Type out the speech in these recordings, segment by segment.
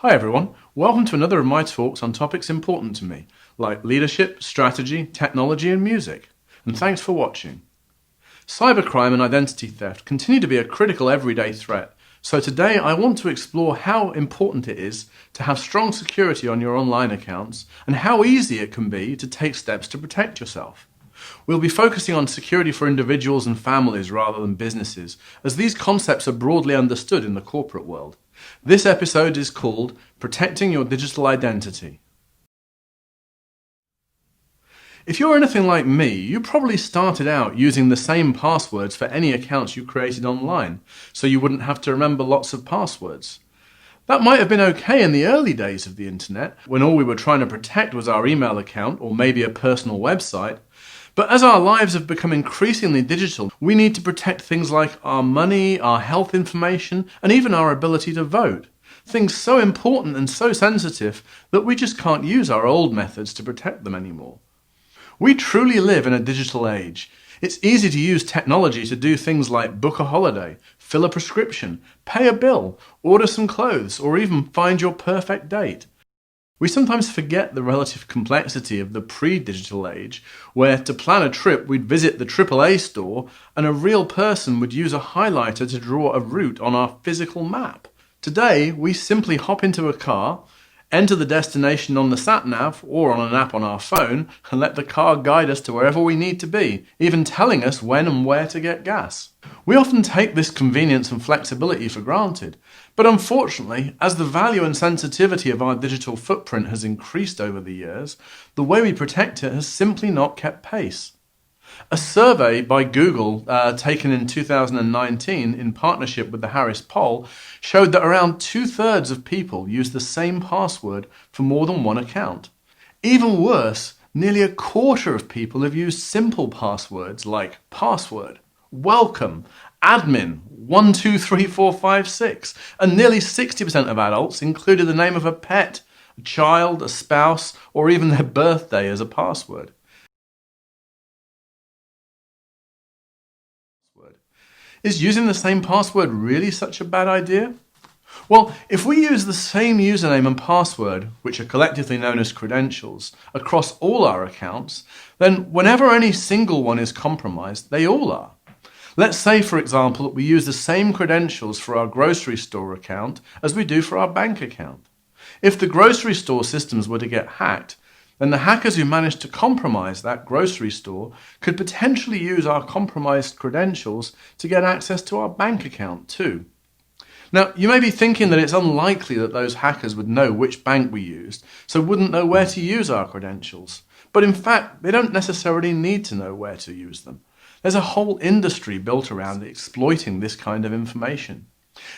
Hi everyone, welcome to another of my talks on topics important to me, like leadership, strategy, technology and music. And thanks for watching. Cybercrime and identity theft continue to be a critical everyday threat, so today I want to explore how important it is to have strong security on your online accounts and how easy it can be to take steps to protect yourself. We'll be focusing on security for individuals and families rather than businesses, as these concepts are broadly understood in the corporate world. This episode is called Protecting Your Digital Identity. If you're anything like me, you probably started out using the same passwords for any accounts you created online, so you wouldn't have to remember lots of passwords. That might have been okay in the early days of the internet, when all we were trying to protect was our email account or maybe a personal website. But as our lives have become increasingly digital, we need to protect things like our money, our health information, and even our ability to vote. Things so important and so sensitive that we just can't use our old methods to protect them anymore. We truly live in a digital age. It's easy to use technology to do things like book a holiday, fill a prescription, pay a bill, order some clothes, or even find your perfect date. We sometimes forget the relative complexity of the pre-digital age, where to plan a trip we'd visit the AAA store and a real person would use a highlighter to draw a route on our physical map. Today, we simply hop into a car, enter the destination on the sat-nav or on an app on our phone, and let the car guide us to wherever we need to be, even telling us when and where to get gas. We often take this convenience and flexibility for granted, but unfortunately, as the value and sensitivity of our digital footprint has increased over the years, the way we protect it has simply not kept pace. A survey by Google taken in 2019 in partnership with the Harris Poll showed that around 2/3 of people use the same password for more than one account. Even worse, nearly a quarter of people have used simple passwords like password, welcome, admin, 123456, and nearly 60% of adults included the name of a pet, a child, a spouse, or even their birthday as a password. Is using the same password really such a bad idea? Well, if we use the same username and password, which are collectively known as credentials, across all our accounts, then whenever any single one is compromised, they all are. Let's say, for example, that we use the same credentials for our grocery store account as we do for our bank account. If the grocery store systems were to get hacked, then the hackers who managed to compromise that grocery store could potentially use our compromised credentials to get access to our bank account too. Now, you may be thinking that it's unlikely that those hackers would know which bank we used, so wouldn't know where to use our credentials. But in fact, they don't necessarily need to know where to use them. There's a whole industry built around exploiting this kind of information.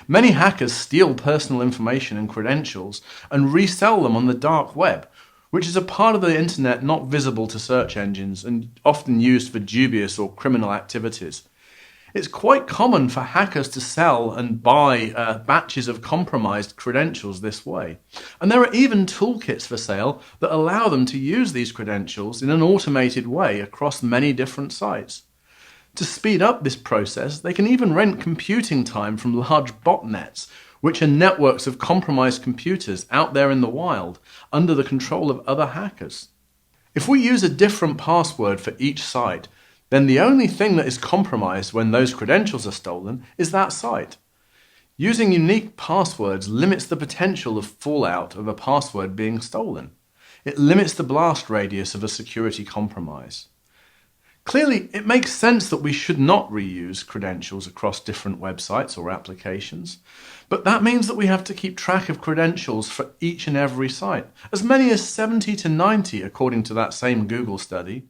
Many hackers steal personal information and credentials and resell them on the dark web, which is a part of the internet not visible to search engines and often used for dubious or criminal activities. It's quite common for hackers to sell and buy batches of compromised credentials this way. And there are even toolkits for sale that allow them to use these credentials in an automated way across many different sites. To speed up this process, they can even rent computing time from large botnets, which are networks of compromised computers out there in the wild, under the control of other hackers. If we use a different password for each site, then the only thing that is compromised when those credentials are stolen is that site. Using unique passwords limits the potential of fallout of a password being stolen. It limits the blast radius of a security compromise. Clearly, it makes sense that we should not reuse credentials across different websites or applications, but that means that we have to keep track of credentials for each and every site, as many as 70 to 90 according to that same Google study.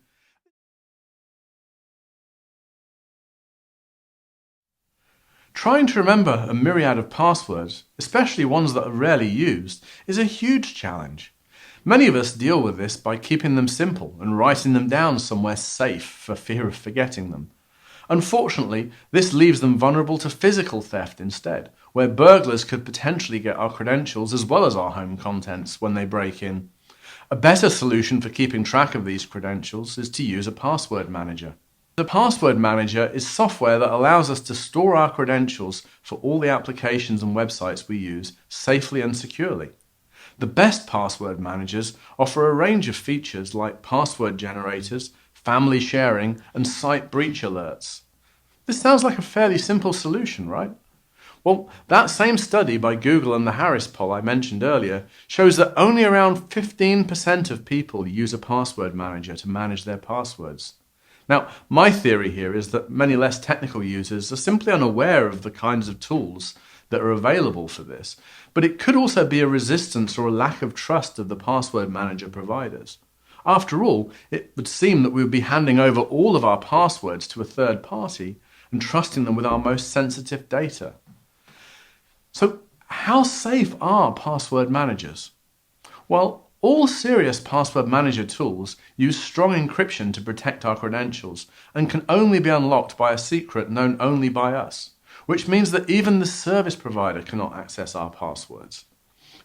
Trying to remember a myriad of passwords, especially ones that are rarely used, is a huge challenge. Many of us deal with this by keeping them simple and writing them down somewhere safe for fear of forgetting them. Unfortunately, this leaves them vulnerable to physical theft instead, where burglars could potentially get our credentials as well as our home contents when they break in. A better solution for keeping track of these credentials is to use a password manager. The password manager is software that allows us to store our credentials for all the applications and websites we use safely and securely. The best password managers offer a range of features like password generators, family sharing, and site breach alerts. This sounds like a fairly simple solution, right? Well, that same study by Google and the Harris poll I mentioned earlier shows that only around 15% of people use a password manager to manage their passwords. Now, my theory here is that many less technical users are simply unaware of the kinds of tools that are available for this, but it could also be a resistance or a lack of trust of the password manager providers. After all, it would seem that we would be handing over all of our passwords to a third party and trusting them with our most sensitive data. So, how safe are password managers? Well, all serious password manager tools use strong encryption to protect our credentials and can only be unlocked by a secret known only by us, which means that even the service provider cannot access our passwords.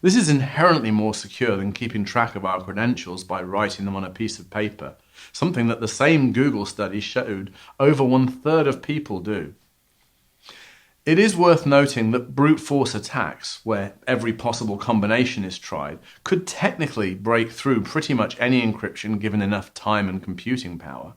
This is inherently more secure than keeping track of our credentials by writing them on a piece of paper, something that the same Google study showed over 1/3 of people do. It is worth noting that brute force attacks, where every possible combination is tried, could technically break through pretty much any encryption given enough time and computing power.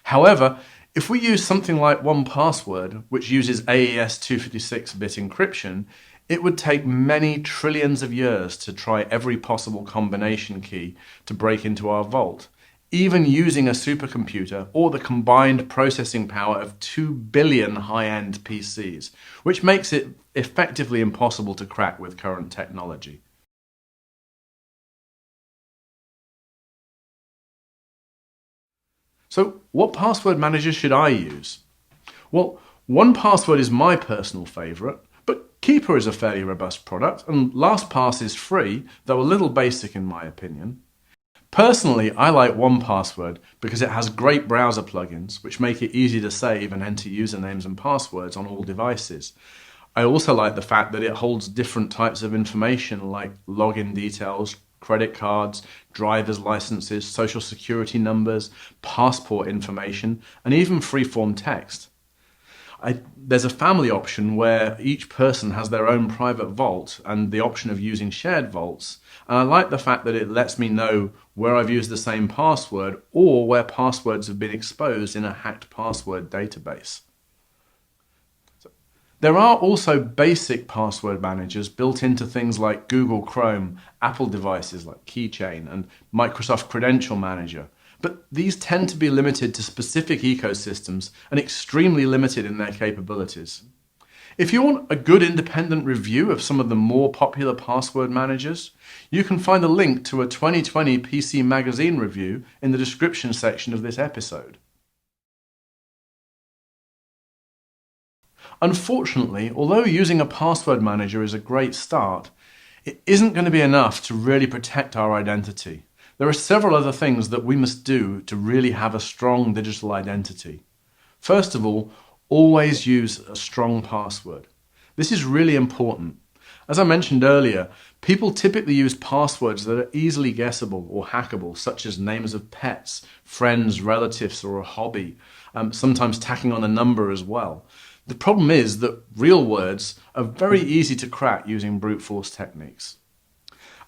However, if we use something like 1Password, which uses AES 256-bit encryption, it would take many trillions of years to try every possible combination key to break into our vault, even using a supercomputer or the combined processing power of 2 billion high-end PCs, which makes it effectively impossible to crack with current technology. So, what password manager should I use? Well, 1Password is my personal favourite, but Keeper is a fairly robust product, and LastPass is free, though a little basic in my opinion. Personally, I like 1Password because it has great browser plugins, which make it easy to save and enter usernames and passwords on all devices. I also like the fact that it holds different types of information like login details, credit cards, driver's licenses, social security numbers, passport information, and even free-form text. There's a family option where each person has their own private vault and the option of using shared vaults. And I like the fact that it lets me know where I've used the same password or where passwords have been exposed in a hacked password database. There are also basic password managers built into things like Google Chrome, Apple devices like Keychain, and Microsoft Credential Manager. But these tend to be limited to specific ecosystems and extremely limited in their capabilities. If you want a good independent review of some of the more popular password managers, you can find a link to a 2020 PC Magazine review in the description section of this episode. Unfortunately, although using a password manager is a great start, it isn't going to be enough to really protect our identity. There are several other things that we must do to really have a strong digital identity. First of all, always use a strong password. This is really important. As I mentioned earlier, people typically use passwords that are easily guessable or hackable, such as names of pets, friends, relatives, or a hobby, sometimes tacking on a number as well. The problem is that real words are very easy to crack using brute force techniques.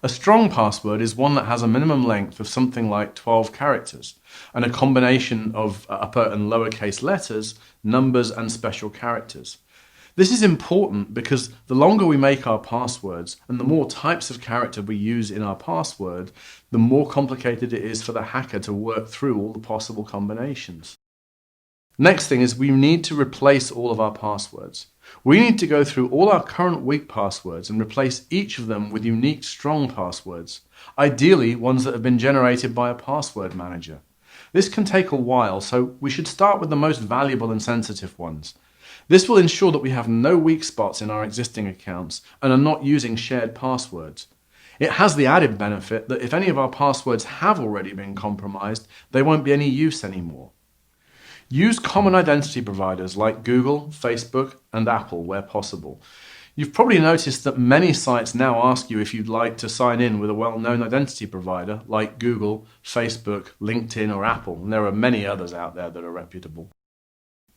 A strong password is one that has a minimum length of something like 12 characters and a combination of upper and lowercase letters, numbers, and special characters. This is important because the longer we make our passwords and the more types of character we use in our password, the more complicated it is for the hacker to work through all the possible combinations. Next thing is we need to replace all of our passwords. We need to go through all our current weak passwords and replace each of them with unique strong passwords, ideally ones that have been generated by a password manager. This can take a while, so we should start with the most valuable and sensitive ones. This will ensure that we have no weak spots in our existing accounts and are not using shared passwords. It has the added benefit that if any of our passwords have already been compromised, they won't be any use anymore. Use common identity providers like Google, Facebook, and Apple where possible. You've probably noticed that many sites now ask you if you'd like to sign in with a well-known identity provider like Google, Facebook, LinkedIn, or Apple, and there are many others out there that are reputable.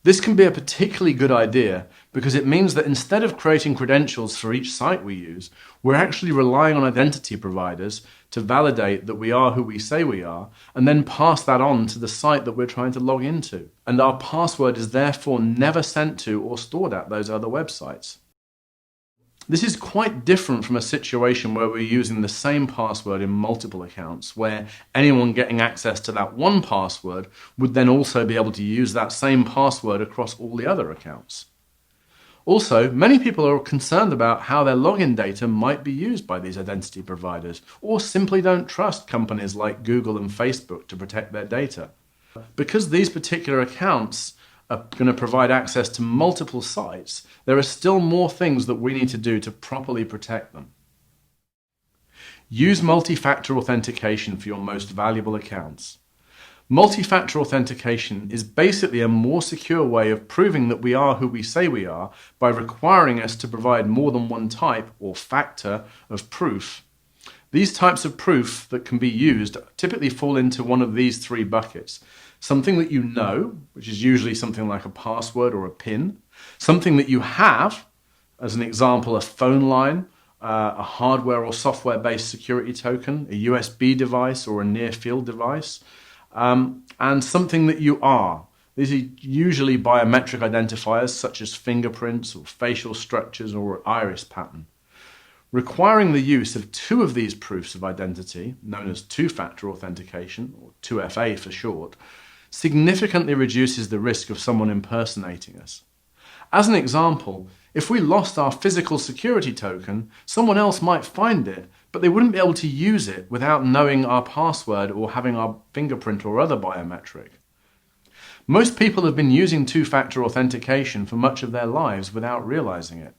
This can be a particularly good idea because it means that instead of creating credentials for each site we use, we're actually relying on identity providers to validate that we are who we say we are and then pass that on to the site that we're trying to log into. And our password is therefore never sent to or stored at those other websites. This is quite different from a situation where we're using the same password in multiple accounts, where anyone getting access to that one password would then also be able to use that same password across all the other accounts. Also, many people are concerned about how their login data might be used by these identity providers, or simply don't trust companies like Google and Facebook to protect their data. Because these particular accounts are going to provide access to multiple sites, there are still more things that we need to do to properly protect them. Use multi-factor authentication for your most valuable accounts. Multi-factor authentication is basically a more secure way of proving that we are who we say we are by requiring us to provide more than one type or factor of proof. These types of proof that can be used typically fall into one of these three buckets. Something that you know, which is usually something like a password or a PIN. Something that you have, as an example, a phone line, a hardware or software-based security token, a USB device or a near-field device, and something that you are. These are usually biometric identifiers such as fingerprints or facial structures or iris pattern. Requiring the use of two of these proofs of identity, known as two-factor authentication, or 2FA for short, significantly reduces the risk of someone impersonating us. As an example, if we lost our physical security token, someone else might find it, but they wouldn't be able to use it without knowing our password or having our fingerprint or other biometric. Most people have been using two-factor authentication for much of their lives without realizing it.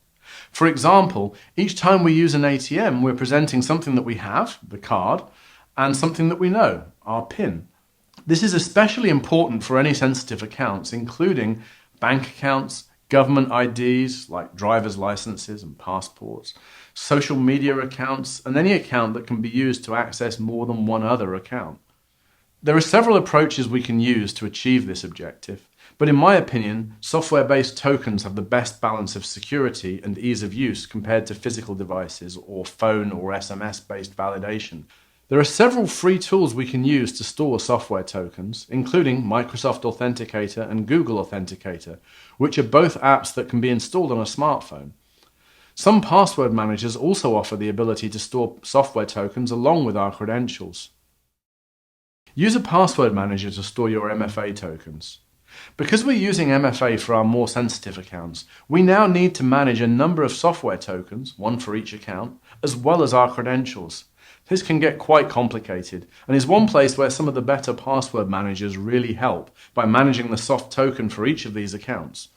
For example, each time we use an ATM, we're presenting something that we have, the card, and something that we know, our PIN. This is especially important for any sensitive accounts, including bank accounts, government IDs like driver's licenses and passports, social media accounts, and any account that can be used to access more than one other account. There are several approaches we can use to achieve this objective, but in my opinion, software-based tokens have the best balance of security and ease of use compared to physical devices or phone or SMS-based validation. There are several free tools we can use to store software tokens, including Microsoft Authenticator and Google Authenticator, which are both apps that can be installed on a smartphone. Some password managers also offer the ability to store software tokens along with our credentials. Use a password manager to store your MFA tokens. Because we're using MFA for our more sensitive accounts, we now need to manage a number of software tokens, one for each account, as well as our credentials. This can get quite complicated and is one place where some of the better password managers really help by managing the soft token for each of these accounts.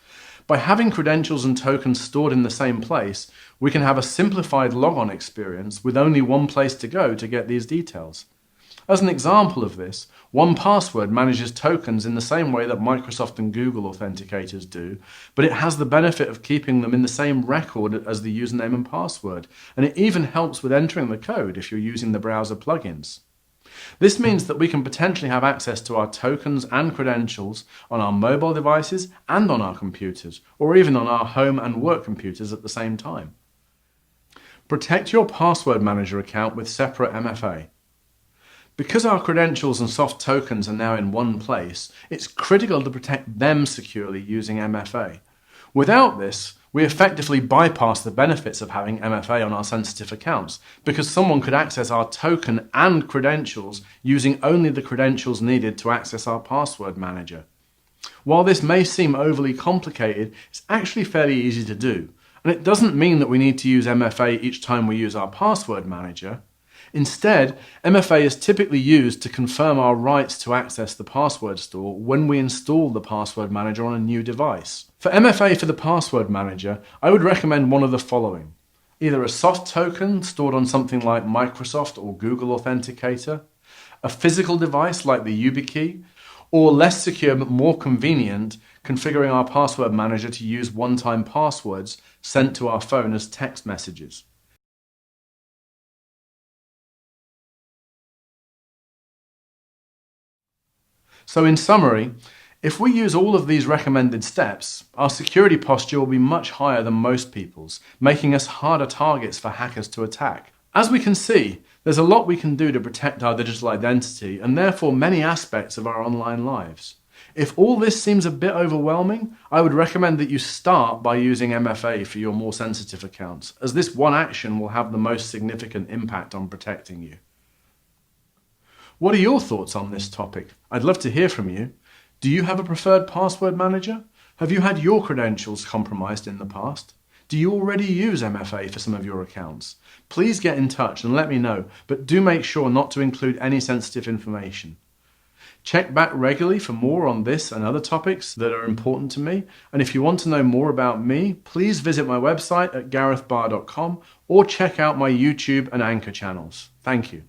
By having credentials and tokens stored in the same place, we can have a simplified logon experience with only one place to go to get these details. As an example of this, 1Password manages tokens in the same way that Microsoft and Google authenticators do, but it has the benefit of keeping them in the same record as the username and password, and it even helps with entering the code if you're using the browser plugins. This means that we can potentially have access to our tokens and credentials on our mobile devices and on our computers, or even on our home and work computers at the same time. Protect your password manager account with separate MFA. Because our credentials and soft tokens are now in one place, it's critical to protect them securely using MFA. Without this, we effectively bypass the benefits of having MFA on our sensitive accounts, because someone could access our token and credentials using only the credentials needed to access our password manager. While this may seem overly complicated, it's actually fairly easy to do, and it doesn't mean that we need to use MFA each time we use our password manager. Instead, MFA is typically used to confirm our rights to access the password store when we install the password manager on a new device. For MFA for the password manager, I would recommend one of the following. Either a soft token stored on something like Microsoft or Google Authenticator, a physical device like the YubiKey, or less secure but more convenient, configuring our password manager to use one-time passwords sent to our phone as text messages. So in summary, If we use all of these recommended steps, our security posture will be much higher than most people's, making us harder targets for hackers to attack. As we can see, there's a lot we can do to protect our digital identity and therefore many aspects of our online lives. If all this seems a bit overwhelming, I would recommend that you start by using MFA for your more sensitive accounts, as this one action will have the most significant impact on protecting you. What are your thoughts on this topic? I'd love to hear from you. Do you have a preferred password manager? Have you had your credentials compromised in the past? Do you already use MFA for some of your accounts? Please get in touch and let me know, but do make sure not to include any sensitive information. Check back regularly for more on this and other topics that are important to me. And if you want to know more about me, please visit my website at garethbarr.com or check out my YouTube and Anchor channels. Thank you.